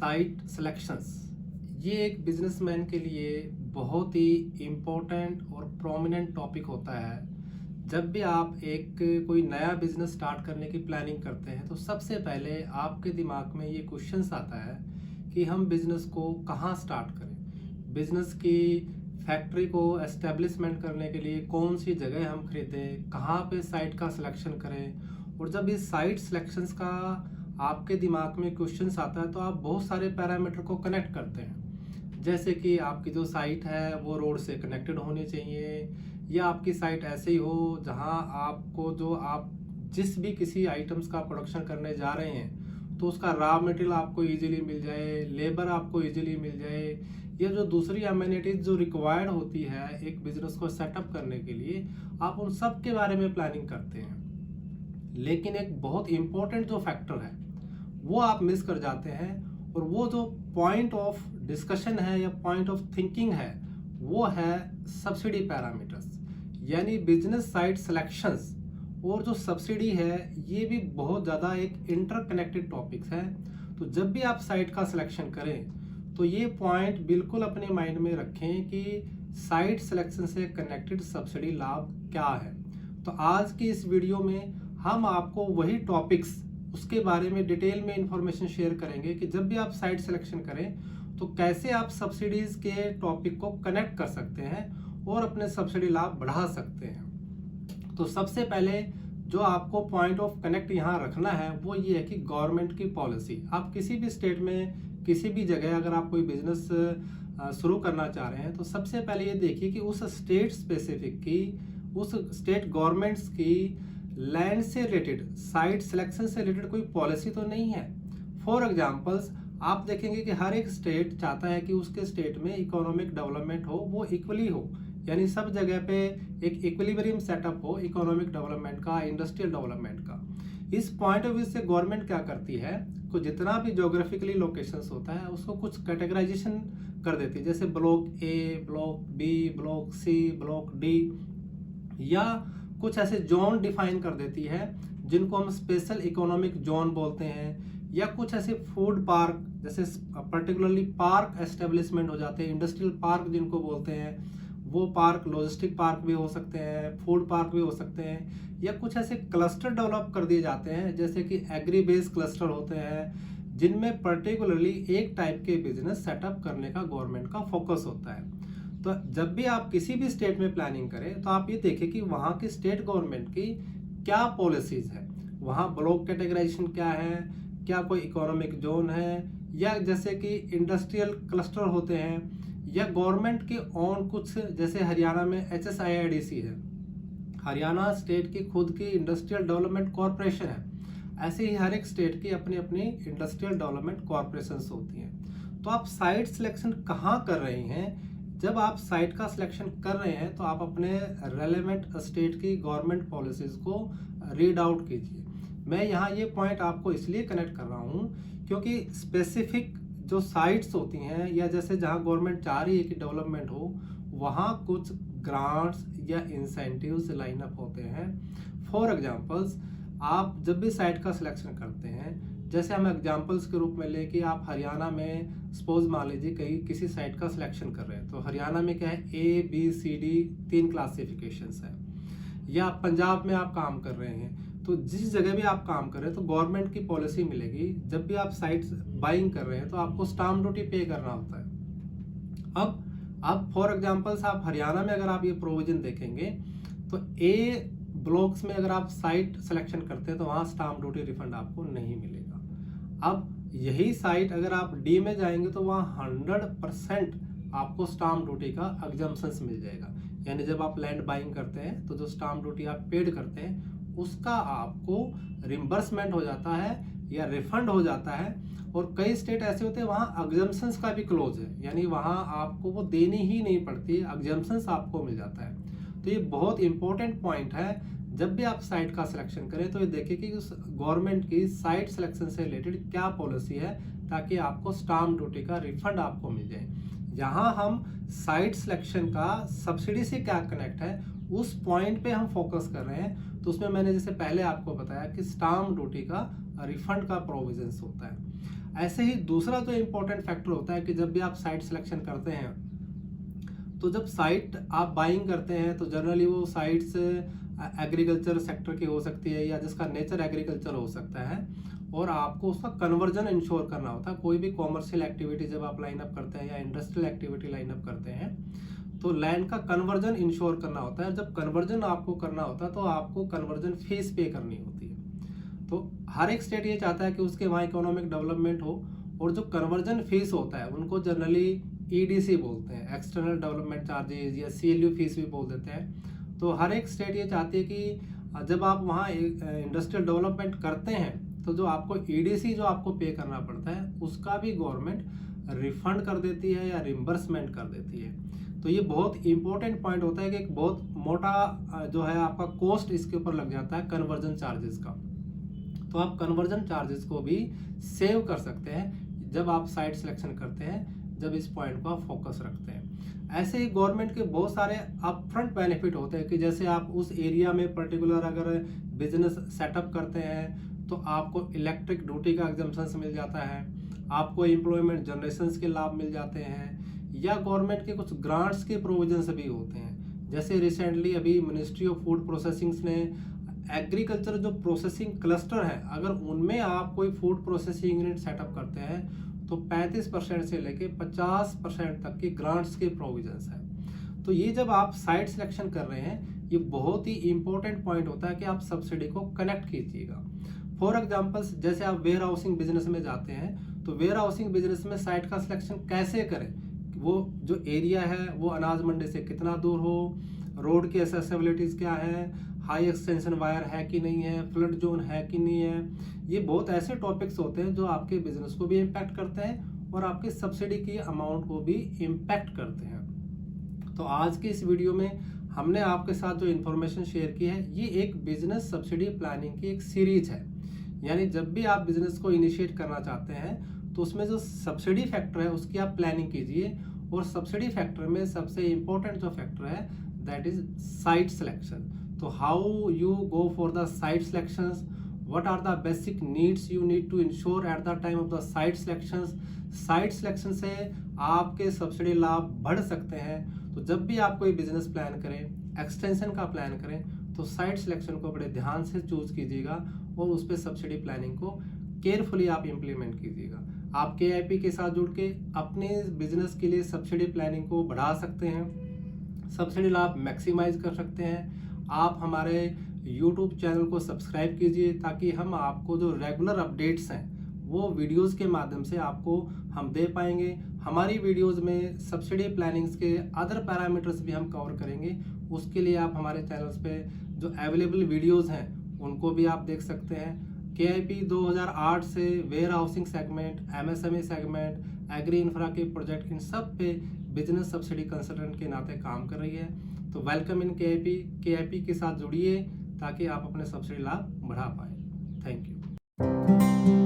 Site selections ये एक businessman के लिए बहुत ही इम्पोर्टेंट और प्रोमिनेंट टॉपिक होता है। जब भी आप एक कोई नया बिजनेस स्टार्ट करने की प्लानिंग करते हैं तो सबसे पहले आपके दिमाग में ये क्वेश्चंस आता है कि हम बिजनेस को कहाँ स्टार्ट करें, बिजनेस की फैक्ट्री को एस्टेब्लिशमेंट करने के लिए कौन सी जगह हम खरीदें, कहाँ पे साइट का सिलेक्शन करें। और जब इस साइट सिलेक्शंस का आपके दिमाग में क्वेश्चंस आता है तो आप बहुत सारे पैरामीटर को कनेक्ट करते हैं, जैसे कि आपकी जो साइट है वो रोड से कनेक्टेड होनी चाहिए, या आपकी साइट ऐसे ही हो जहां आपको जो आप जिस भी किसी आइटम्स का प्रोडक्शन करने जा रहे हैं तो उसका रॉ मटेरियल आपको इजीली मिल जाए, लेबर आपको इजीली मिल जाए, या जो दूसरी अमेनिटीज जो रिक्वायर्ड होती है एक बिजनेस को सेटअप करने के लिए, आप उन सब के बारे में प्लानिंग करते हैं। लेकिन एक बहुत इंपॉर्टेंट जो फैक्टर है वो आप मिस कर जाते हैं, और वो जो पॉइंट ऑफ डिस्कशन है या पॉइंट ऑफ थिंकिंग है वो है सब्सिडी पैरामीटर्स, यानी बिजनेस साइट सिलेक्शंस। और जो सब्सिडी है ये भी बहुत ज़्यादा एक इंटरकनेक्टेड टॉपिक्स है। तो जब भी आप साइट का सिलेक्शन करें तो ये पॉइंट बिल्कुल अपने माइंड में रखें कि साइट सिलेक्शन से कनेक्टेड सब्सिडी लाभ क्या है। तो आज की इस वीडियो में हम आपको वही टॉपिक्स उसके बारे में डिटेल में इंफॉर्मेशन शेयर करेंगे कि जब भी आप साइट सिलेक्शन करें तो कैसे आप सब्सिडीज के टॉपिक को कनेक्ट कर सकते हैं और अपने सब्सिडी लाभ बढ़ा सकते हैं। तो सबसे पहले जो आपको पॉइंट ऑफ कनेक्ट यहाँ रखना है वो ये है कि गवर्नमेंट की पॉलिसी। आप किसी भी स्टेट में किसी भी जगह अगर आप कोई बिजनेस शुरू करना चाह रहे हैं तो सबसे पहले ये देखिए कि उस स्टेट स्पेसिफिक की, उस स्टेट गवर्नमेंट्स की लैंड से रिलेटेड, साइट सिलेक्शन से रिलेटेड कोई पॉलिसी तो नहीं है। फॉर एग्जांपल्स आप देखेंगे कि हर एक स्टेट चाहता है कि उसके स्टेट में इकोनॉमिक डेवलपमेंट हो, वो इक्वली हो, यानी सब जगह पे एक इक्विलिब्रियम सेटअप हो इकोनॉमिक डेवलपमेंट का, इंडस्ट्रियल डेवलपमेंट का। इस पॉइंट ऑफ व्यू से गवर्नमेंट क्या करती है, को जितना भी ज्योग्राफिकली लोकेशंस होता है उसको कुछ कैटेगराइजेशन कर देती है, जैसे block A, block B, block C, block D, या कुछ ऐसे जोन डिफाइन कर देती है जिनको हम स्पेशल इकोनॉमिक जोन बोलते हैं, या कुछ ऐसे फूड पार्क, जैसे पर्टिकुलरली पार्क एस्टेब्लिशमेंट हो जाते हैं, इंडस्ट्रियल पार्क जिनको बोलते हैं, वो पार्क लॉजिस्टिक पार्क भी हो सकते हैं, फूड पार्क भी हो सकते हैं, या कुछ ऐसे क्लस्टर डेवलप कर दिए जाते हैं जैसे कि एग्री बेस क्लस्टर होते हैं जिनमें पर्टिकुलरली एक टाइप के बिजनेस सेटअप करने का गवर्नमेंट का फोकस होता है। तो जब भी आप किसी भी स्टेट में प्लानिंग करें तो आप ये देखें कि वहाँ की स्टेट गवर्नमेंट की क्या पॉलिसीज है, वहाँ ब्लॉक कैटेगराइजेशन क्या है, क्या कोई इकोनॉमिक जोन है, या जैसे कि इंडस्ट्रियल क्लस्टर होते हैं, या गवर्नमेंट के ओन कुछ, जैसे हरियाणा में HSIIDC है, हरियाणा स्टेट की खुद की इंडस्ट्रियल डेवलपमेंट कॉरपोरेशन है। ऐसे ही हर एक स्टेट की अपनी अपनी इंडस्ट्रियल डेवलपमेंट कॉरपोरेशंस होती हैं। तो आप साइट सिलेक्शन कहाँ कर रहे हैं, जब आप साइट का सिलेक्शन कर रहे हैं तो आप अपने रेलेवेंट स्टेट की गवर्नमेंट पॉलिसीज को रीड आउट कीजिए। मैं यहाँ ये पॉइंट आपको इसलिए कनेक्ट कर रहा हूँ क्योंकि स्पेसिफिक जो साइट्स होती हैं या जैसे जहाँ गवर्नमेंट चाह रही है कि डेवलपमेंट हो, वहाँ कुछ ग्रांट्स या इंसेंटिव्स लाइन अप होते हैं। फॉर एग्जांपल्स आप जब भी साइट का सिलेक्शन करते हैं, जैसे हम एग्जांपल्स के रूप में ले कि आप हरियाणा में सपोज मान लीजिए कहीं किसी साइट का सिलेक्शन कर रहे हैं, तो हरियाणा में क्या है, ABCD 3 क्लासिफिकेशंस है, या पंजाब में आप काम कर रहे हैं, तो जिस जगह भी आप काम कर रहे हैं तो गवर्नमेंट की पॉलिसी मिलेगी, जब भी आप साइट बाइंग कर रहे हैं तो आपको स्टाम्प ड्यूटी पे करना होता है। अब फॉर एग्जांपल्स आप हरियाणा में अगर आप ये प्रोविजन देखेंगे तो A ब्लॉक्स में अगर आप साइट सिलेक्शन करते हैं तो वहाँ स्टाम्प ड्यूटी रिफंड आपको नहीं मिलेगा। अब यही साइट अगर आप D में जाएंगे तो वहाँ 100% आपको स्टाम्प ड्यूटी का एग्जम्पशंस मिल जाएगा, यानी जब आप लैंड बाइंग करते हैं तो जो स्टाम्प ड्यूटी आप पेड करते हैं उसका आपको रिम्बर्समेंट हो जाता है या रिफंड हो जाता है। और कई स्टेट ऐसे होते हैं वहाँ एग्जम्पशंस का भी क्लोज है, यानी वहाँ आपको वो देनी ही नहीं पड़ती, एग्जम्पशंस आपको मिल जाता है। तो ये बहुत इंपॉर्टेंट पॉइंट है, जब भी आप साइट का सिलेक्शन करें तो ये देखिए कि उस गवर्नमेंट की साइट सिलेक्शन से रिलेटेड क्या पॉलिसी है, ताकि आपको स्टाम्प ड्यूटी का रिफंड आपको मिल जाए। यहाँ हम साइट सिलेक्शन का सब्सिडी से क्या कनेक्ट है उस पॉइंट पे हम फोकस कर रहे हैं। तो उसमें मैंने जैसे पहले आपको बताया कि स्टाम्प ड्यूटी का रिफंड का प्रोविजंस होता है। ऐसे ही दूसरा जो इम्पोर्टेंट फैक्टर होता है कि जब भी आप साइट सिलेक्शन करते हैं, तो जब साइट आप बाइंग करते हैं तो जनरली वो साइट्स एग्रीकल्चर सेक्टर की हो सकती है या जिसका नेचर एग्रीकल्चर हो सकता है, और आपको उसका कन्वर्जन इंश्योर करना होता है। कोई भी कॉमर्शियल एक्टिविटी जब आप लाइन अप करते हैं या इंडस्ट्रियल एक्टिविटी लाइन अप करते हैं तो लैंड का कन्वर्जन इंश्योर करना होता है। जब कन्वर्जन आपको करना होता है तो आपको कन्वर्जन फीस पे करनी होती है। तो हर एक स्टेट ये चाहता है कि उसके वहाँ इकोनॉमिक डेवलपमेंट हो, और जो कन्वर्जन फीस होता है उनको जनरली ईडीसी बोलते हैं, एक्सटर्नल डेवलपमेंट चार्जेस, या सीएलयू फीस भी बोल देते हैं। तो हर एक स्टेट ये चाहती है कि जब आप वहाँ इंडस्ट्रियल डेवलपमेंट करते हैं तो जो आपको ईडीसी जो आपको पे करना पड़ता है उसका भी गवर्नमेंट रिफंड कर देती है या रिम्बर्समेंट कर देती है। तो ये बहुत इंपॉर्टेंट पॉइंट होता है कि एक बहुत मोटा जो है आपका कॉस्ट इसके ऊपर लग जाता है कन्वर्जन चार्जेस का। तो आप कन्वर्जन चार्जेस को भी सेव कर सकते हैं जब आप साइट सिलेक्शन करते हैं, जब इस पॉइंट को आप फोकस रखते हैं। ऐसे ही गवर्नमेंट के बहुत सारे अपफ्रंट बेनिफिट होते हैं कि जैसे आप उस एरिया में पर्टिकुलर अगर बिजनेस सेटअप करते हैं तो आपको इलेक्ट्रिक ड्यूटी का एग्जम्पशन मिल जाता है, आपको एम्प्लॉयमेंट जनरेशन के लाभ मिल जाते हैं, या गवर्नमेंट के कुछ ग्रांट्स के प्रोविजंस भी होते हैं। जैसे रिसेंटली अभी मिनिस्ट्री ऑफ फूड प्रोसेसिंग्स ने एग्रीकल्चर जो प्रोसेसिंग क्लस्टर है, अगर उनमें आप कोई फूड प्रोसेसिंग यूनिट सेटअप करते हैं तो 35% से लेके 50% तक की ग्रांट्स के प्रोविजंस है। तो ये जब आप साइट सिलेक्शन कर रहे हैं, ये बहुत ही इंपॉर्टेंट पॉइंट होता है कि आप सब्सिडी को कनेक्ट कीजिएगा। फॉर एग्जाम्पल्स, जैसे आप वेयर हाउसिंग बिजनेस में जाते हैं तो वेयर हाउसिंग बिजनेस में साइट का सिलेक्शन कैसे करें, वो जो एरिया है वो अनाज मंडी से कितना दूर हो, रोड की एक्सेसिबिलिटीज क्या है, हाई एक्सटेंशन वायर है कि नहीं है, फ्लड जोन है कि नहीं है। ये बहुत ऐसे टॉपिक्स होते हैं जो आपके बिजनेस को भी इम्पैक्ट करते हैं और आपके सब्सिडी की अमाउंट को भी इम्पैक्ट करते हैं। तो आज की इस वीडियो में हमने आपके साथ जो इन्फॉर्मेशन शेयर की है, ये एक बिजनेस सब्सिडी प्लानिंग की एक सीरीज है। यानी जब भी आप बिजनेस को इनिशिएट करना चाहते हैं तो उसमें जो सब्सिडी फैक्टर है उसकी आप प्लानिंग कीजिए, और सब्सिडी फैक्टर में सबसे इम्पोर्टेंट जो फैक्टर है दैट इज साइट सिलेक्शन। तो how you go for the site selections, what are the basic needs you need to ensure at the time of the site selections। Site selection से आपके subsidy लाभ बढ़ सकते हैं। तो जब भी आप कोई बिजनेस प्लान करें, एक्सटेंशन का प्लान करें, तो साइट सिलेक्शन को बड़े ध्यान से चूज कीजिएगा और उस पर सब्सिडी प्लानिंग को केयरफुली आप इम्प्लीमेंट कीजिएगा। आप KIP के साथ जुड़ के अपने बिजनेस के लिए सब्सिडी प्लानिंग को बढ़ा सकते हैं, सब्सिडी लाभ मैक्सिमाइज कर सकते हैं। आप हमारे YouTube चैनल को सब्सक्राइब कीजिए ताकि हम आपको जो रेगुलर अपडेट्स हैं वो वीडियोस के माध्यम से आपको हम दे पाएंगे। हमारी वीडियोस में सब्सिडी प्लानिंग्स के अदर पैरामीटर्स भी हम कवर करेंगे। उसके लिए आप हमारे चैनल्स पे जो अवेलेबल वीडियोस हैं उनको भी आप देख सकते हैं। KIP 2008 से warehousing segment, MSME segment, agri infra के प्रोजेक्ट, इन सब पे बिजनेस सब्सिडी कंसल्टेंट के नाते काम कर रही है। तो वेलकम इन KIP के साथ जुड़िए ताकि आप अपने सब्सिडी लाभ बढ़ा पाए। Thank you.